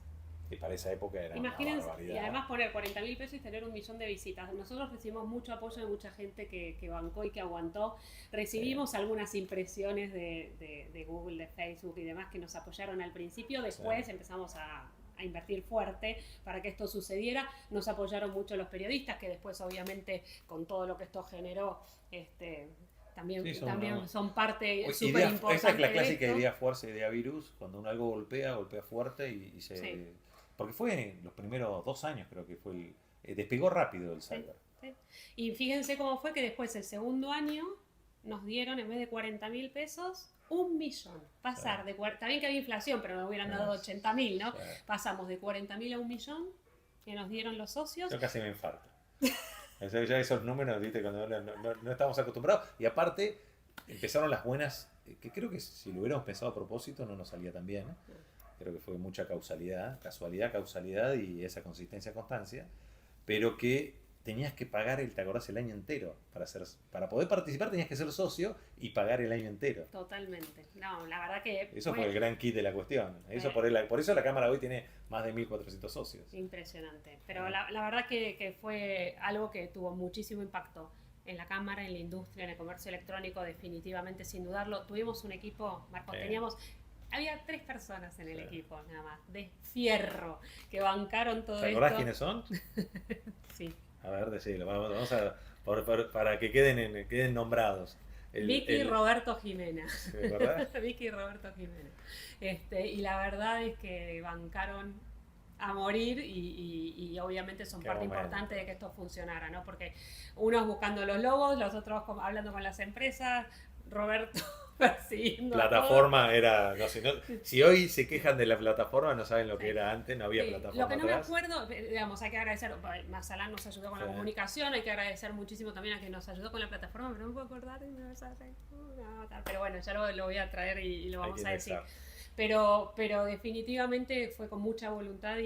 Y para esa época era Imagínense, una barbaridad. y además poner 40.000 pesos y tener 1 millón de visitas. Nosotros recibimos mucho apoyo de mucha gente que bancó y que aguantó. Recibimos algunas impresiones de Google, de Facebook y demás que nos apoyaron al principio. Después empezamos a invertir fuerte para que esto sucediera. Nos apoyaron mucho los periodistas, que después obviamente con todo lo que esto generó, también son parte súper importante. Esa es la clásica idea fuerza, idea virus, cuando uno algo golpea fuerte y se... Sí. Porque fue los primeros 2 años, creo que fue despegó rápido el cyber. Sí. Y fíjense cómo fue que después, el segundo año, nos dieron, en vez de 40.000 pesos, 1 millón. Pasar de... También que había inflación, pero nos hubieran dado 80.000, ¿no? Pasamos de 40.000 a 1 millón que nos dieron los socios. Yo casi me infarto. Ya esos números, ¿viste? Cuando no estamos acostumbrados. Y aparte, empezaron las buenas, que creo que si lo hubiéramos pensado a propósito no nos salía tan bien. Creo que fue mucha causalidad y esa consistencia, constancia. Pero que tenías que pagar ¿te acordás? El año entero. Para poder participar tenías que ser socio y pagar el año entero. Totalmente. No, la verdad que... Eso fue el gran kit de la cuestión. Por eso la Cámara hoy tiene más de 1.400 socios. Impresionante. Pero la verdad que fue algo que tuvo muchísimo impacto en la Cámara, en la industria, en el comercio electrónico, definitivamente, sin dudarlo. Tuvimos un equipo, Marcos, había 3 personas en el equipo, nada más, de fierro, que bancaron todo esto. ¿Te acordás quiénes son? Sí. A ver, decilo, vamos a... para que queden nombrados. Vicky y Roberto Jiménez. ¿Verdad? Vicky y Roberto Jiménez. Y la verdad es que bancaron a morir y obviamente son parte importante de que esto funcionara, ¿no? Porque unos buscando los logos, los otros hablando con las empresas, Roberto persiguiendo. Plataforma era, si hoy se quejan de la plataforma, no saben lo que era antes, no había plataforma. Lo que no atrás. Me acuerdo, digamos, hay que agradecer, Mazalán nos ayudó con la comunicación, hay que agradecer muchísimo también a quien nos ayudó con la plataforma, pero no me puedo acordar, pero bueno, ya lo voy a traer y lo vamos a decir. Pero definitivamente fue con mucha voluntad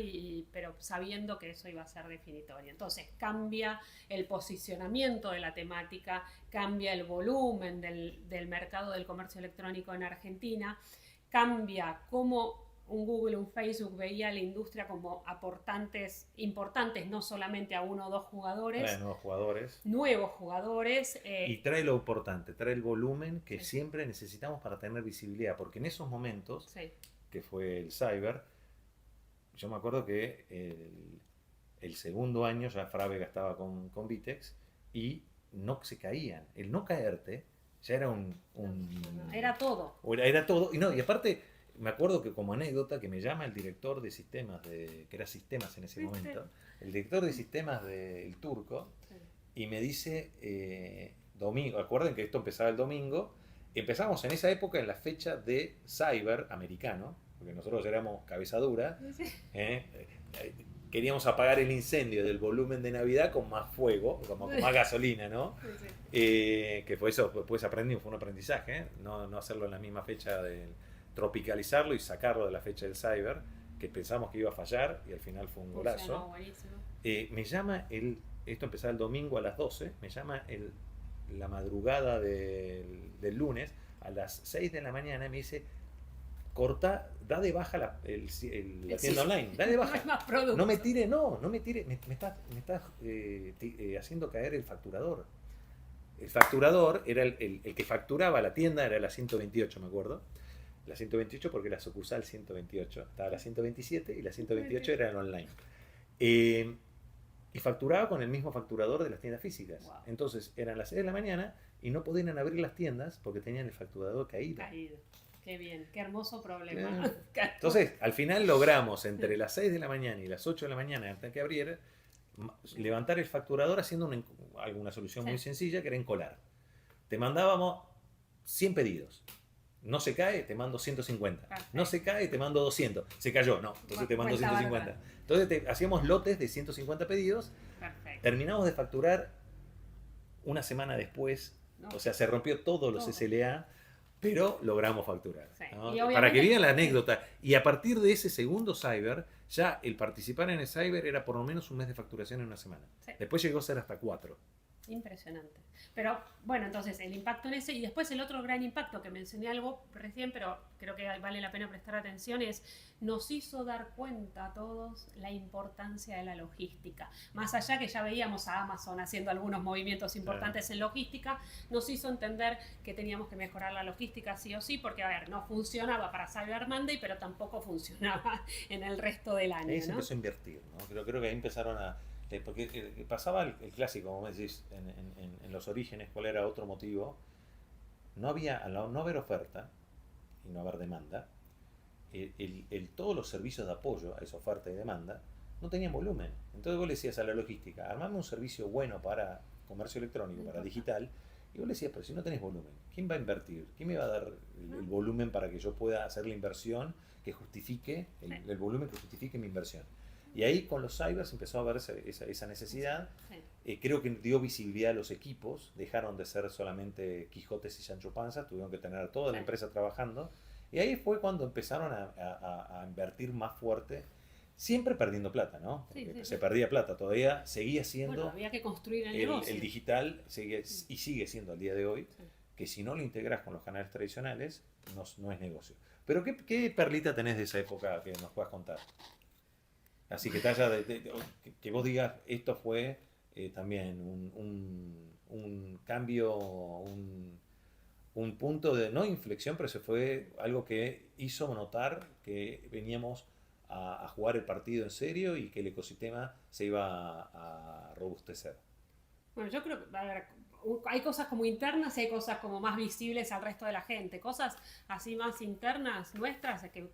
pero sabiendo que eso iba a ser definitorio. Entonces cambia el posicionamiento de la temática, cambia el volumen del mercado del comercio electrónico en Argentina, cambia cómo un Google, un Facebook veía a la industria como aportantes importantes, no solamente a 1 o 2 jugadores. Nuevos jugadores. Y trae lo importante, trae el volumen que siempre necesitamos para tener visibilidad, porque en esos momentos, que fue el cyber, yo me acuerdo que el segundo año ya Frávega estaba con Vitex y no se caían. El no caerte ya era Era todo. Era todo. Y no, y aparte, me acuerdo que como anécdota que me llama el director de sistemas, que era sistemas en ese momento, el director de sistemas del Turco, y me dice, domingo, acuerden que esto empezaba el domingo, empezamos en esa época en la fecha de Cyber americano, porque nosotros éramos cabeza dura, queríamos apagar el incendio del volumen de Navidad con más fuego, con más gasolina, ¿no? Que fue eso, después aprendimos, fue un aprendizaje, no hacerlo en la misma fecha, tropicalizarlo y sacarlo de la fecha del Cyber, que pensamos que iba a fallar y al final fue un golazo. Me llama esto empezaba el domingo a las 12, me llama la madrugada del lunes a las 6 de la mañana y me dice: corta, da de baja la tienda online, da de baja. No me tire, me estás haciendo caer el facturador. El facturador era el que facturaba la tienda, era la 128, me acuerdo. La 128 porque la sucursal 128, estaba la 127 y la 128 era el online. Y facturaba con el mismo facturador de las tiendas físicas. Wow. Entonces eran las 6 de la mañana y no podían abrir las tiendas porque tenían el facturador caído. Qué bien, qué hermoso problema. Entonces, al final logramos entre las 6 de la mañana y las 8 de la mañana, antes que abriera, levantar el facturador haciendo alguna solución muy sencilla, que era encolar. Te mandábamos 100 pedidos. No se cae, te mando 150. Perfecto. No se cae, te mando 200. Se cayó, no. Entonces te mando 150. Entonces hacíamos lotes de 150 pedidos. Perfecto. Terminamos de facturar una semana después. No. O sea, se rompió todos los SLA, pero logramos facturar. Sí. ¿No? Para que vean la anécdota. Y a partir de ese segundo Cyber, ya el participar en el Cyber era por lo menos un mes de facturación en una semana. Sí. Después llegó a ser hasta 4. Impresionante. Pero bueno, entonces el impacto en ese, y después el otro gran impacto que mencioné algo recién, pero creo que vale la pena prestar atención, es nos hizo dar cuenta a todos la importancia de la logística. Más allá que ya veíamos a Amazon haciendo algunos movimientos importantes en logística, nos hizo entender que teníamos que mejorar la logística sí o sí, porque a ver, no funcionaba para Cyber Monday, pero tampoco funcionaba en el resto del año. Ahí se empezó a invertir, ¿no? Creo que ahí empezaron a... Porque pasaba el clásico, como decís, en los orígenes, ¿cuál era otro motivo? Al no haber oferta y no haber demanda, todos los servicios de apoyo a esa oferta y demanda no tenían volumen. Entonces vos le decías a la logística: armame un servicio bueno para comercio electrónico, para digital, y vos le decías: pero si no tenés volumen, ¿quién va a invertir? ¿Quién me va a dar el volumen para que yo pueda hacer la inversión que justifique, el volumen que justifique mi inversión? Y ahí con los cybers empezó a ver esa necesidad. Creo que dio visibilidad a los equipos, dejaron de ser solamente Quijotes y Sancho Panza, tuvieron que tener a toda la empresa trabajando. Y ahí fue cuando empezaron a invertir más fuerte, siempre perdiendo plata, ¿no? Se perdía plata, todavía seguía siendo... Bueno, había que construir el negocio. El digital y sigue siendo al día de hoy, que si no lo integras con los canales tradicionales, no es negocio. Pero ¿qué perlita tenés de esa época que nos puedas contar? Así que que vos digas, esto fue también un cambio, un punto de no inflexión, pero se fue algo que hizo notar que veníamos a jugar el partido en serio y que el ecosistema se iba a robustecer. Bueno, yo creo que, a ver, hay cosas como internas y hay cosas como más visibles al resto de la gente. Cosas así más internas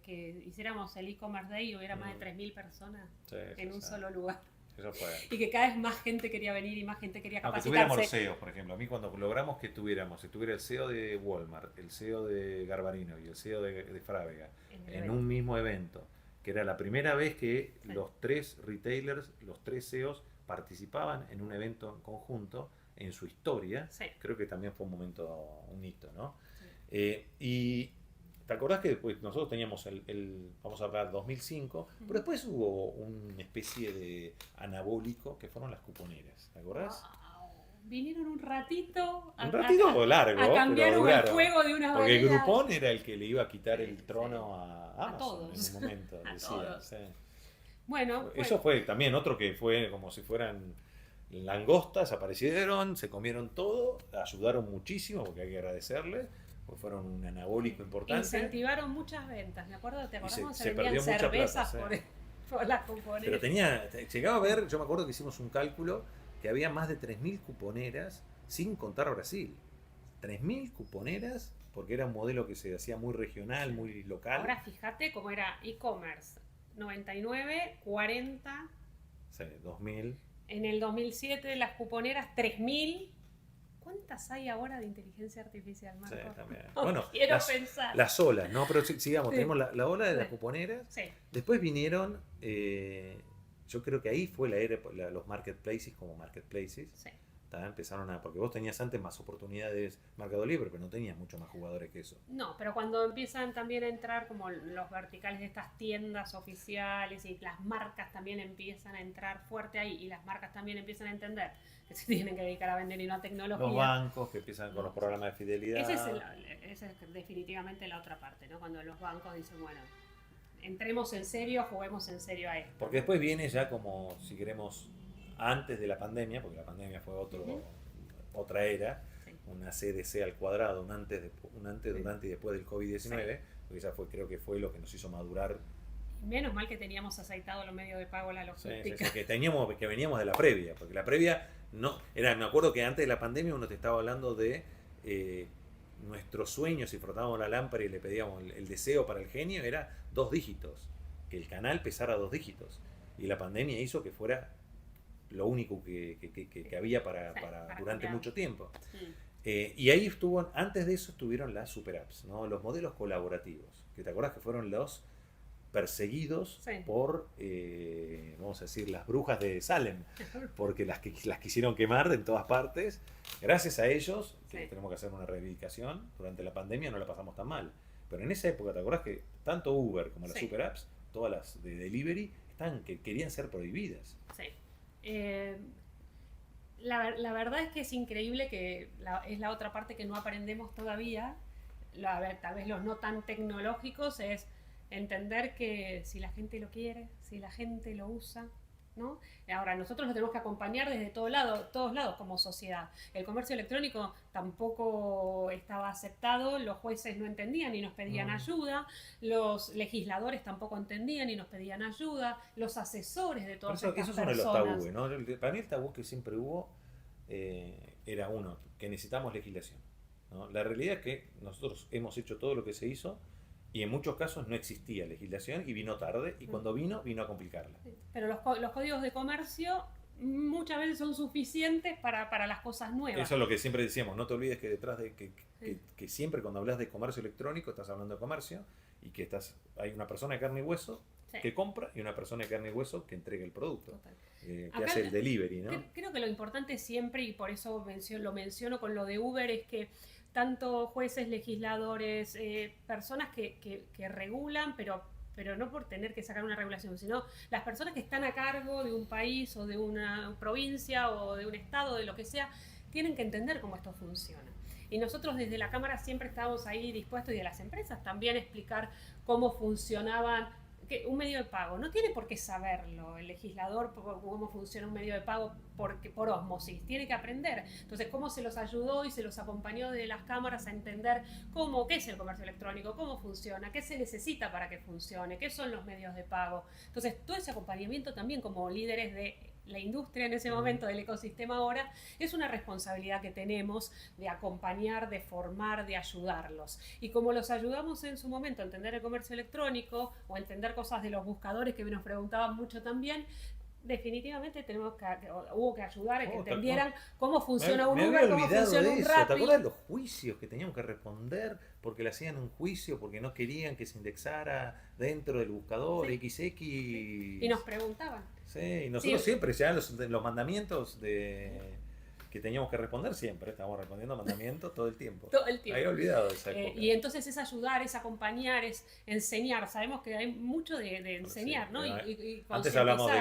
que hiciéramos el e-commerce day y hubiera más de 3.000 personas en un solo lugar. Eso fue. Y que cada vez más gente quería venir y más gente quería capacitarse. Que tuviéramos los CEOs, por ejemplo. A mí cuando logramos que estuviera el CEO de Walmart, el CEO de Garbarino y el CEO de Frávega en un mismo evento, que era la primera vez que los 3 retailers, los 3 CEOs participaban en un evento en conjunto en su historia, creo que también fue un hito, ¿no? Y ¿te acordás que después nosotros teníamos vamos a hablar 2005, pero después hubo una especie de anabólico que fueron las cuponeras, ¿te acordás? Wow. Vinieron un ratito largo, a cambiar el juego de una porque manera. Groupon era el que le iba a quitar el trono a Amazon todos. en un momento, decía. Bueno, eso fue también otro que fue como si fueran langostas, aparecieron, se comieron todo, ayudaron muchísimo, porque hay que agradecerle, porque fueron un anabólico importante. Incentivaron muchas ventas, ¿te acordás? Se vendían cervezas plata, por... por las cuponeras. Pero llegaba a ver, yo me acuerdo que hicimos un cálculo, que había más de 3.000 cuponeras, sin contar Brasil. 3.000 cuponeras, porque era un modelo que se hacía muy regional, muy local. Ahora fíjate cómo era e-commerce, 99, 40. Sí, 2.000. En el 2007 las cuponeras 3.000. ¿Cuántas hay ahora de inteligencia artificial, Marco? Sí, también. No Bueno, quiero pensar. las olas, ¿no? Pero sigamos, Sí. tenemos la ola de las Sí. cuponeras. Sí, Después vinieron, yo creo que ahí fue la era, los marketplaces como marketplaces. sí. Empezaron porque vos tenías antes más oportunidades Mercado Libre, pero no tenías mucho más jugadores que eso. No, pero cuando empiezan también a entrar como los verticales de estas tiendas oficiales y las marcas también empiezan a entrar fuerte ahí y las marcas también empiezan a entender que se tienen que dedicar a vender y no a tecnología. Los bancos que empiezan con los programas de fidelidad. Esa es definitivamente la otra parte, ¿no? Cuando los bancos dicen, bueno, entremos en serio, juguemos en serio a esto. Porque después viene ya como, si queremos, antes de la pandemia, porque la pandemia fue otra era, Sí. una CDC al cuadrado, un antes, durante y después del COVID-19, porque esa creo que fue lo que nos hizo madurar. Menos mal que teníamos aceitado los medios de pago, la logística. Que veníamos de la previa, porque la previa no era, me acuerdo que antes de la pandemia uno te estaba hablando de nuestros sueños, si frotábamos la lámpara y le pedíamos el deseo para el genio, era 2 dígitos, que el canal pesara 2 dígitos, y la pandemia hizo que fuera lo único que había para durante mucho tiempo. Y ahí antes de eso estuvieron las super apps, ¿no? Los modelos colaborativos, que te acordás que fueron los perseguidos por, vamos a decir, las brujas de Salem, porque las quisieron quemar en todas partes. Gracias a ellos, que tenemos que hacer una reivindicación, durante la pandemia no la pasamos tan mal. Pero en esa época, ¿te acordás que tanto Uber como las super apps, todas las de delivery, que querían ser prohibidas? Sí. La verdad es que es increíble que es la otra parte que no aprendemos todavía, tal vez los no tan tecnológicos, es entender que si la gente lo quiere, si la gente lo usa, ¿no? Ahora, nosotros lo tenemos que acompañar desde todos lados como sociedad. El comercio electrónico tampoco estaba aceptado, los jueces no entendían y nos pedían ayuda, los legisladores tampoco entendían y nos pedían ayuda, los asesores de todas estas personas. Eso es uno de los tabúes, ¿no? Para mí el tabú que siempre hubo era uno, que necesitamos legislación, ¿no? La realidad es que nosotros hemos hecho todo lo que se hizo, y en muchos casos no existía legislación y vino tarde, y cuando vino a complicarla. Pero los códigos de comercio muchas veces son suficientes para las cosas nuevas. Eso es lo que siempre decíamos, no te olvides que detrás de que siempre cuando hablas de comercio electrónico estás hablando de comercio, y que hay una persona de carne y hueso que compra y una persona de carne y hueso que entrega el producto, que hace el delivery, ¿no? Creo que lo importante siempre, y por eso lo menciono con lo de Uber, es que tanto jueces, legisladores, personas que regulan, pero no por tener que sacar una regulación, sino las personas que están a cargo de un país o de una provincia o de un estado, de lo que sea, tienen que entender cómo esto funciona. Y nosotros desde la Cámara siempre estábamos ahí dispuestos, y de las empresas también, a explicar cómo funcionaban. Que un medio de pago no tiene por qué saberlo el legislador, cómo funciona un medio de pago por ósmosis, tiene que aprender. Entonces, cómo se los ayudó y se los acompañó de las cámaras a entender qué es el comercio electrónico, cómo funciona, qué se necesita para que funcione, qué son los medios de pago. Entonces, todo ese acompañamiento también como líderes de la industria en ese momento, del ecosistema ahora, es una responsabilidad que tenemos de acompañar, de formar, de ayudarlos. Y como los ayudamos en su momento a entender el comercio electrónico o a entender cosas de los buscadores, que nos preguntaban mucho también, definitivamente hubo que ayudar a que entendieran cómo funciona un Uber, cómo funciona un Rappi. ¿Te acuerdas de los juicios que teníamos que responder porque le hacían un juicio porque no querían que se indexara dentro del buscador XX? Y nos preguntaban. Sí, y nosotros siempre, ya los mandamientos que teníamos que responder, siempre estábamos respondiendo mandamientos todo el tiempo. Todo el tiempo. Había olvidado esa época. Y entonces es ayudar, es acompañar, es enseñar. Sabemos que hay mucho de enseñar, ¿no? Y antes hablamos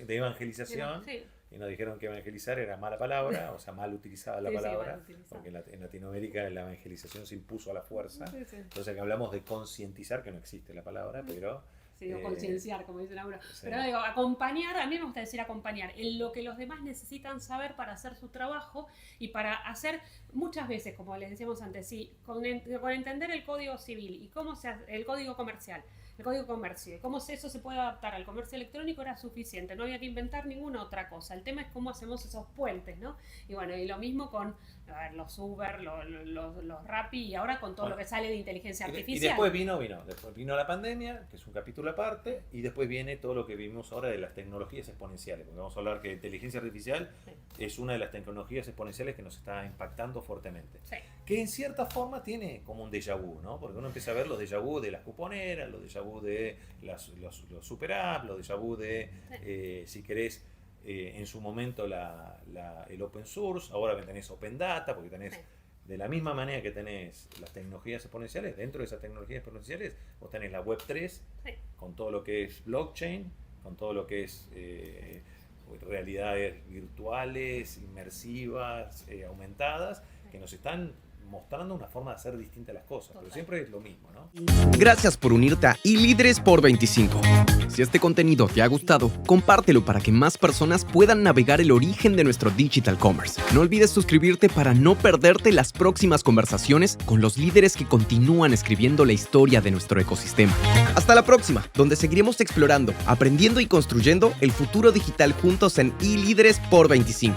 de evangelización, y nos dijeron que evangelizar era mala palabra, o sea, mal utilizada la palabra, porque en Latinoamérica la evangelización se impuso a la fuerza. Entonces que hablamos de concientizar, que no existe la palabra, pero... Sí, o concienciar, como dice Laura. Pero digo, acompañar, a mí me gusta decir acompañar, en lo que los demás necesitan saber para hacer su trabajo y para hacer, muchas veces, como les decíamos antes, con entender el código civil y cómo se hace, el código comercial, el código de comercio. Y cómo eso se puede adaptar al comercio electrónico era suficiente, no había que inventar ninguna otra cosa. El tema es cómo hacemos esos puentes, ¿no? Y bueno, y lo mismo con los Uber, los Rappi y ahora con todo lo que sale de inteligencia artificial. Y después vino la pandemia, que es un capítulo aparte, y después viene todo lo que vimos ahora de las tecnologías exponenciales. Porque vamos a hablar que inteligencia artificial es una de las tecnologías exponenciales que nos está impactando fuertemente. Sí. Que en cierta forma tiene como un déjà vu, ¿no? Porque uno empieza a ver los déjà vu de las cuponeras, los déjà vu de los super apps, los déjà vu de, si querés, en su momento el open source, ahora que tenés open data, porque tenés, de la misma manera que tenés las tecnologías exponenciales, dentro de esas tecnologías exponenciales, vos tenés la Web 3, con todo lo que es blockchain, con todo lo que es realidades virtuales, inmersivas, aumentadas, que nos están mostrando una forma de hacer distinta las cosas, pero siempre es lo mismo, ¿no? Gracias por unirte a iLíderes por 25. Si este contenido te ha gustado, compártelo para que más personas puedan navegar el origen de nuestro digital commerce. No olvides suscribirte para no perderte las próximas conversaciones con los líderes que continúan escribiendo la historia de nuestro ecosistema. Hasta la próxima, donde seguiremos explorando, aprendiendo y construyendo el futuro digital juntos en iLíderes por 25.